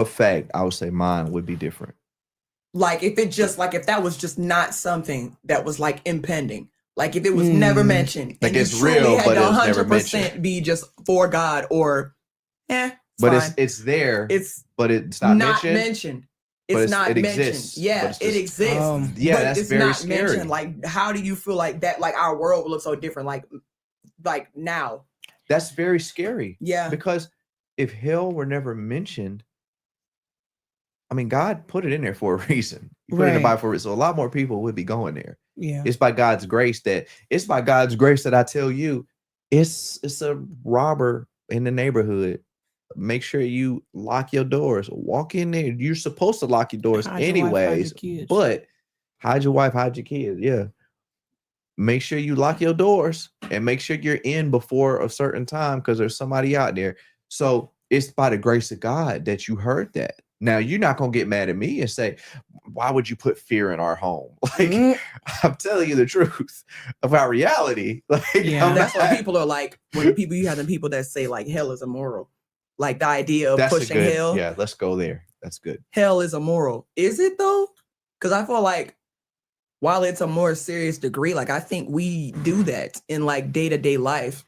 fact, I would say mine would be different. Like if that was just not something that was like impending. Like if it was never mentioned, like and you it's truly real, had but to it was never 100% mentioned. be just for God, or But fine. it's there. It's but it's not not mentioned. mentioned. But It's not it mentioned. exists. But Yeah, it's it just exists. yeah, But that's it's very not scary. mentioned. Like, how do you feel like that? Like our world will look so different. Like now. That's very scary. Yeah. Because if hell were never mentioned, I mean, God put it in there for a reason. He put it in the Bible for it, so a lot more people would be going there. Yeah. It's by God's grace that I tell you, it's a robber in the neighborhood. Make sure you lock your doors. Walk in there. You're supposed to lock your doors Hide your wife, hide anyways, your kids. but hide your wife, hide your kids. Yeah. Make sure you lock your doors and make sure you're in before a certain time because there's somebody out there. So it's by the grace of God that you heard that. Now, you're not going to get mad at me and say, why would you put fear in our home? Like, I'm telling you the truth about reality. Like, Yeah. That's why people are like, when you have the people that say like hell is immoral. Like the idea of that's pushing a good, hell. yeah, let's go there. That's good. Hell is immoral. Is it though? Because I feel like while it's a more serious degree, like I think we do that in like day-to-day life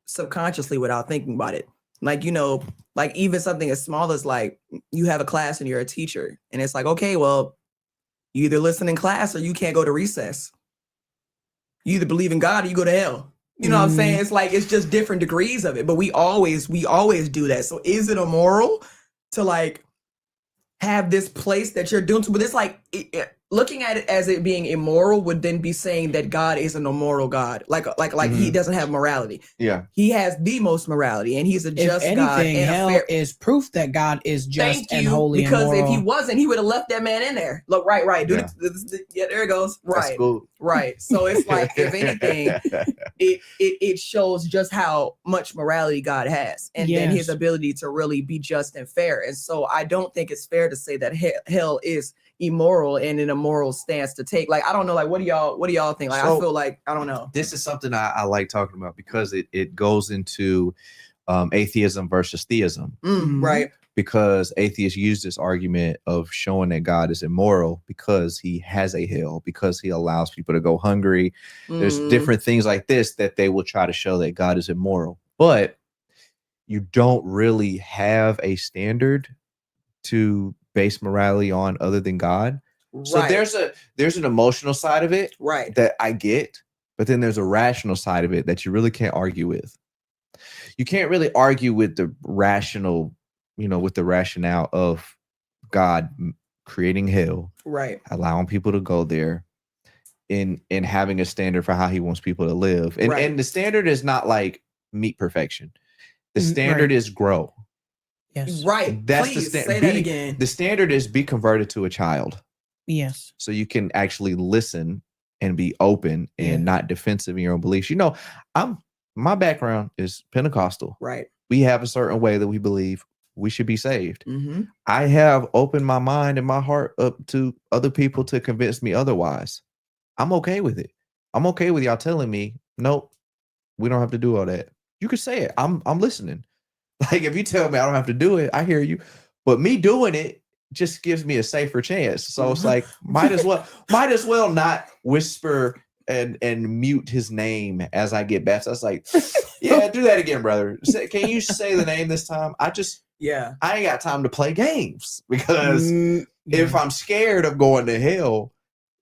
subconsciously without thinking about it. Like, you know, like even something as small as like you have a class and you're a teacher and it's like, okay, well, you either listen in class or you can't go to recess. You either believe in God or you go to hell. You know what I'm saying? It's like, it's just different degrees of it, but we always do that. So is it immoral to like have this place that you're doing to? But it's like, looking at it as it being immoral would then be saying that God is an immoral God. Like he doesn't have morality. Yeah. He has the most morality and he's a just God. If anything, hell is proof that God is just and holy and moral. Because if he wasn't, he would have left that man in there. Look, right. Yeah. Yeah, there it goes. Right. That's cool. Right. So it's like, if anything, it shows just how much morality God has and then his ability to really be just and fair. And so I don't think it's fair to say that hell is immoral and an immoral stance to take. Like, I don't know, like what do y'all think? Like, so, I feel like, I don't know. This is something I like talking about because it goes into atheism versus theism. Right. Because atheists use this argument of showing that God is immoral because he has a hell, because he allows people to go hungry. There's different things like this that they will try to show that God is immoral. But you don't really have a standard to base morality on other than God. Right. So there's an emotional side of it, right, that I get, but then there's a rational side of it that you really can't argue with. You can't really argue with the rational, with the rationale of God creating hell, right, allowing people to go there, and having a standard for how he wants people to live. And right. and the standard is not like meet perfection. The standard is grow. Yes. Right. That's Please the say that again. The standard is be converted to a child. Yes. So you can actually listen and be open and not defensive in your own beliefs. My background is Pentecostal. Right. We have a certain way that we believe we should be saved. Mm-hmm. I have opened my mind and my heart up to other people to convince me otherwise. I'm okay with it. I'm okay with y'all telling me, nope, we don't have to do all that. You could say it. I'm listening. Like, if you tell me I don't have to do it, I hear you. But me doing it just gives me a safer chance. So it's like, might as well not whisper and mute his name as I get baptized. Like, yeah, do that again, brother. Can you say the name this time? I ain't got time to play games because if I'm scared of going to hell,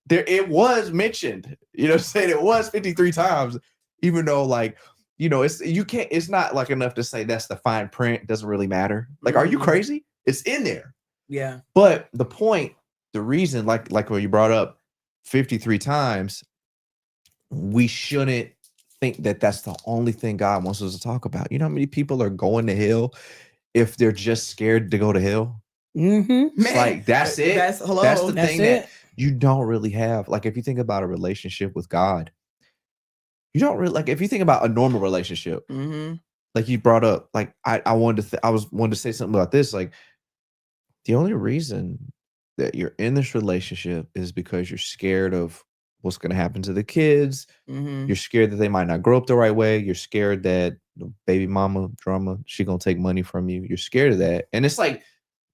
it was mentioned, saying it was 53 times, even though like, it's not like enough to say that's the fine print. It doesn't really matter. Like, are you crazy? It's in there. Yeah. But the reason, like when you brought up 53 times, we shouldn't think that that's the only thing God wants us to talk about. You know how many people are going to hell if they're just scared to go to hell? Mm-hmm. It's like, that's it. That's the thing that you don't really have. Like, if you think about a relationship with God, you don't really, like, if you think about a normal relationship, like you brought up, like I wanted to say something about this. Like, the only reason that you're in this relationship is because you're scared of what's going to happen to the kids. You're scared that they might not grow up the right way. You're scared that the baby mama drama, she going to take money from you. You're scared of that. And it's like,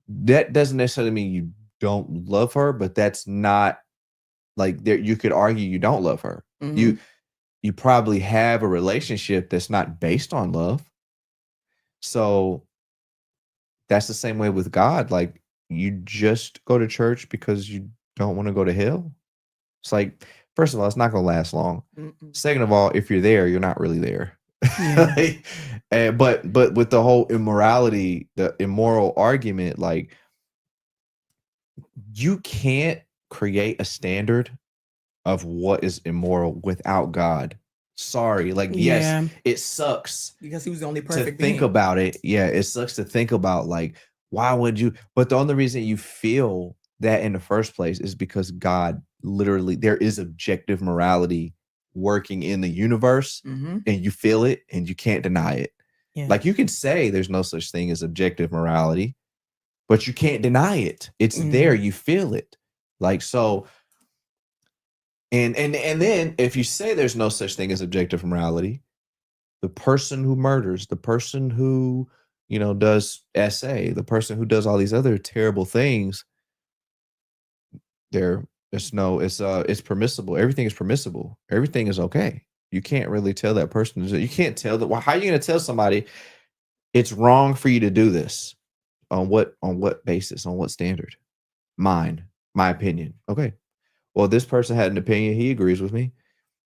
that doesn't necessarily mean you don't love her, but that's not like there. You could argue you don't love her. Mhm. You probably have a relationship that's not based on love. So that's the same way with God. Like you just go to church because you don't want to go to hell. It's like, first of all, it's not going to last long. Mm-mm. Second of all, if you're there, you're not really there. Yeah. Like, but with the whole immorality, the immoral argument, like you can't create a standard of what is immoral without God. Sorry, like yes, Yeah. it sucks Because he was the only to perfect think being. about it. Yeah, it sucks to think about like why would you? But the only reason you feel that in the first place is because God literally there is objective morality working in the universe, Mhm. and you feel it and you can't deny it. Yeah. Like you can say there's no such thing as objective morality, but you can't deny it. It's there, you feel it. Like so. And then if you say there's no such thing as objective morality, the person who murders, the person who, does SA, the person who does all these other terrible things, it's permissible. Everything is permissible. Everything is okay. You can't really tell that person. You can't tell that. Well, how are you going to tell somebody it's wrong for you to do this? On what basis? On what standard? My opinion. Okay. Well, this person had an opinion. He agrees with me.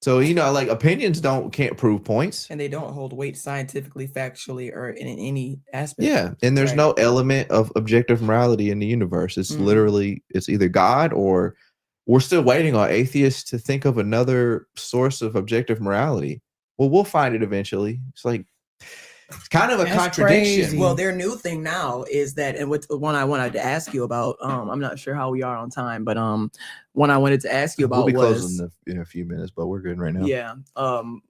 So, like opinions can't prove points. And they don't hold weight scientifically, factually, or in any aspect. Yeah. And there's Right. no element of objective morality in the universe. It's literally, it's either God or we're still waiting on atheists to think of another source of objective morality. Well, we'll find it eventually. It's like, it's kind of a contradiction. Crazy. Well, their new thing now is that, and what's the one I wanted to ask you about, I'm not sure how we are on time, but one I wanted to ask you about we'll be was closing in a few minutes, but we're good right now. Yeah.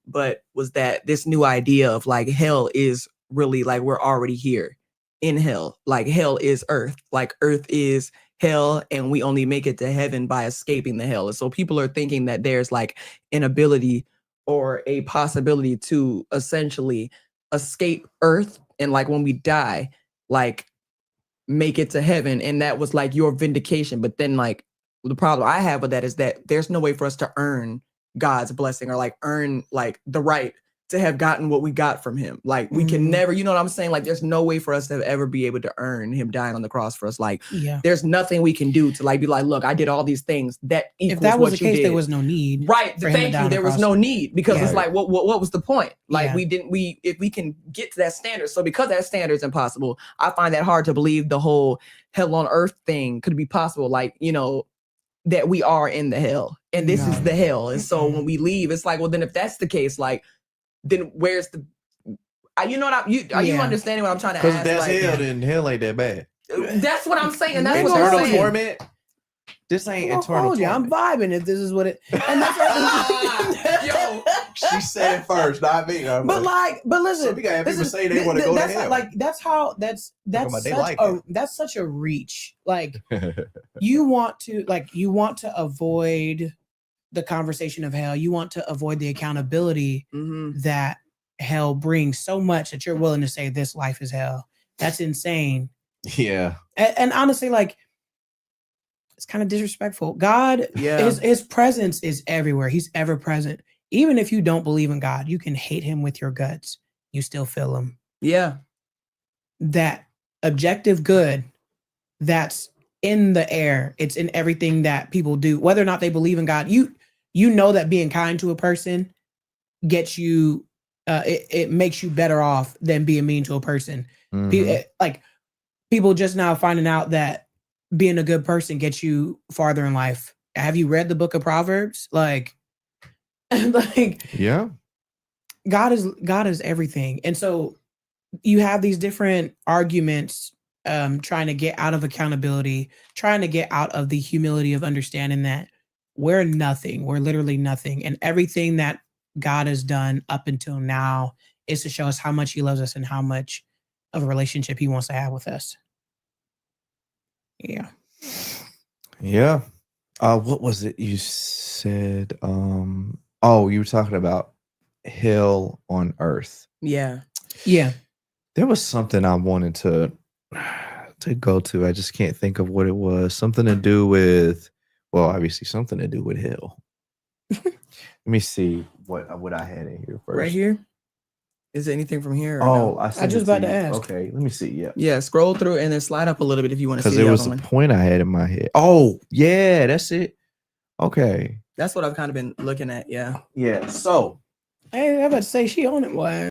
But was that this new idea of like hell is really like we're already here in hell. Like hell is earth. Like earth is hell, and we only make it to heaven by escaping the hell. And so people are thinking that there's like an ability or a possibility to essentially escape earth, and like when we die, like make it to heaven, and that was like your vindication. But then like the problem I have with that is that there's no way for us to earn God's blessing or like earn like the right to have gotten what we got from him. Like we can never, you know what I'm saying? Like there's no way for us to ever be able to earn him dying on the cross for us. Like there's nothing we can do to like be like, look, I did all these things that equals if that was what the you case, did. there was no need. Right. Thank you. There was no need because it's like, what was the point? Like if we can get to that standard. So because that standard is impossible, I find that hard to believe the whole hell on earth thing could be possible. Like, that we are in the hell and this is the hell. And so when we leave, it's like, well, then if that's the case, like, then where's the, you know what are you understanding what I'm trying to ask? Because that's like, hell, then hell ain't that bad. That's what I'm saying. That's eternal what I'm saying. torment. This ain't eternal torment. I'm vibing if this is what it. And that's yo, she said it first, not me. But listen, some people say they want to go to hell. Like that's such a reach. Like you want to avoid the conversation of hell. You want to avoid the accountability that hell brings so much that you're willing to say this life is hell. That's insane. Yeah. And honestly, like, it's kind of disrespectful. God, his presence is everywhere. He's ever present. Even if you don't believe in God, you can hate him with your guts. You still feel him. Yeah. That objective good that's in the air. It's in everything that people do, whether or not they believe in God. You know that being kind to a person gets you, it makes you better off than being mean to a person. People just now finding out that being a good person gets you farther in life. Have you read the book of Proverbs? Like, yeah. God is everything. And so you have these different arguments trying to get out of accountability, trying to get out of the humility of understanding that we're nothing. We're literally nothing. And everything that God has done up until now is to show us how much he loves us and how much of a relationship he wants to have with us. Yeah. Yeah. What was it you said? You were talking about hell on earth. Yeah. Yeah. There was something I wanted to to go to. I just can't think of what it was. Something to do with, well, obviously something to do with hell. Let me see what I had in here first. Right here. Is there anything from here? Or Oh, no? I sent just it to about to you. ask. Okay, let me see. Yeah, Yeah, scroll through and then slide up a little bit if you want to see because the there other was a one. point I had in my head. Oh, yeah, that's it. Okay, That's what I've kind of been looking at. Yeah. yeah. So Hey, I about to say she on it. Why?